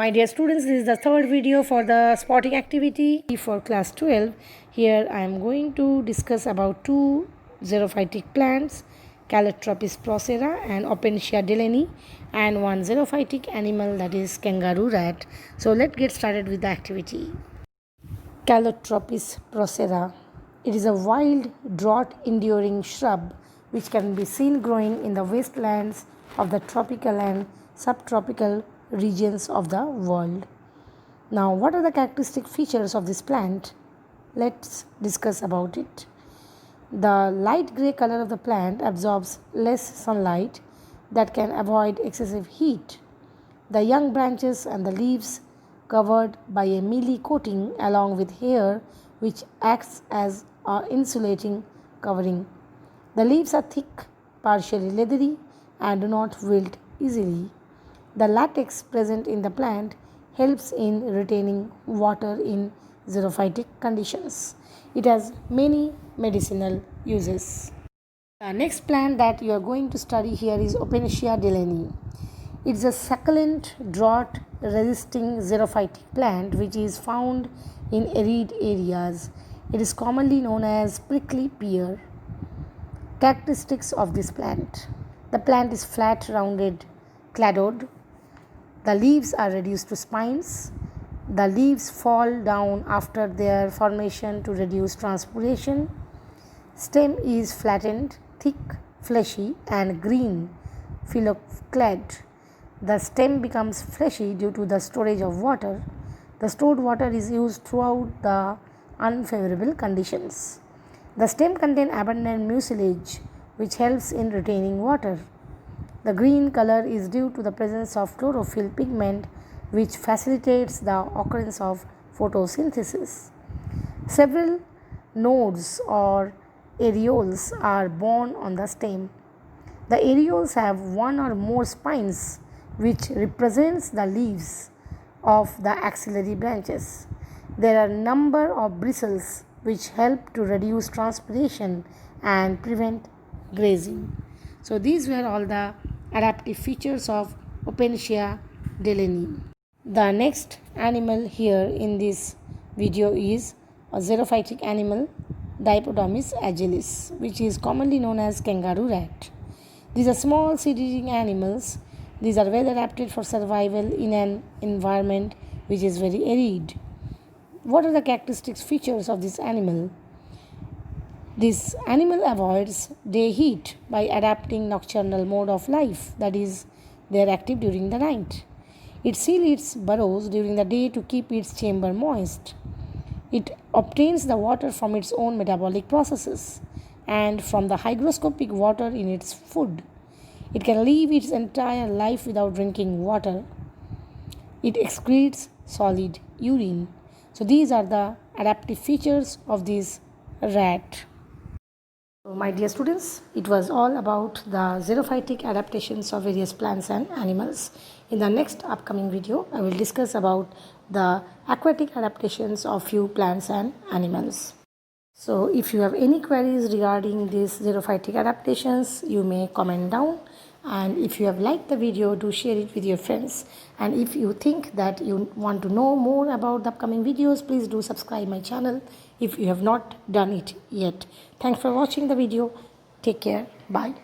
My dear students, this is the third video for the spotting activity for class 12. Here I am going to discuss about two xerophytic plants, Calotropis procera and Opentia delani, and one xerophytic animal, that is kangaroo rat. So let's get started with the activity. Calotropis procera. It is a wild, drought-enduring shrub which can be seen growing in the wastelands of the tropical and subtropical regions of the world. Now, what are the characteristic features of this plant? Let's discuss about it. The light gray color of the plant absorbs less sunlight that can avoid excessive heat. The young branches and the leaves covered by a mealy coating along with hair which acts as an insulating covering. The leaves are thick, partially leathery, and do not wilt easily. The latex present in the plant helps in retaining water in xerophytic conditions. It has many medicinal uses. The next plant that you are going to study here is Opentia delani. It is a succulent, drought-resisting xerophytic plant which is found in arid areas. It is commonly known as prickly pear. Characteristics of this plant. The plant is flat, rounded, cladoed. The leaves are reduced to spines. The leaves fall down after their formation to reduce transpiration. Stem is flattened, thick, fleshy, and green, phylloclad. The stem becomes fleshy due to the storage of water. The stored water is used throughout the unfavorable conditions. The stem contains abundant mucilage, which helps in retaining water. The green color is due to the presence of chlorophyll pigment, which facilitates the occurrence of photosynthesis. Several nodes or areoles are borne on the stem. The areoles have one or more spines, which represents the leaves of the axillary branches. There are a number of bristles which help to reduce transpiration and prevent grazing. So these were all the adaptive features of Opentia delani. The next animal here in this video is a xerophytic animal, Dipodomys agilis, which is commonly known as kangaroo rat. These are small seed-eating animals. These are well adapted for survival in an environment which is very arid. What are the characteristic features of this animal? This animal avoids day heat by adapting nocturnal mode of life, that is, they are active during the night. It seals its burrows during the day to keep its chamber moist. It obtains the water from its own metabolic processes and from the hygroscopic water in its food. It can live its entire life without drinking water. It excretes solid urine. So these are the adaptive features of this rat. So my dear students, it was all about the xerophytic adaptations of various plants and animals. In the next upcoming video, I will discuss about the aquatic adaptations of few plants and animals. So if you have any queries regarding these xerophytic adaptations, you may comment down. And if you have liked the video, do share it with your friends. And if you think that you want to know more about the upcoming videos, please do subscribe my channel if you have not done it yet. Thanks for watching the video. Take care. Bye.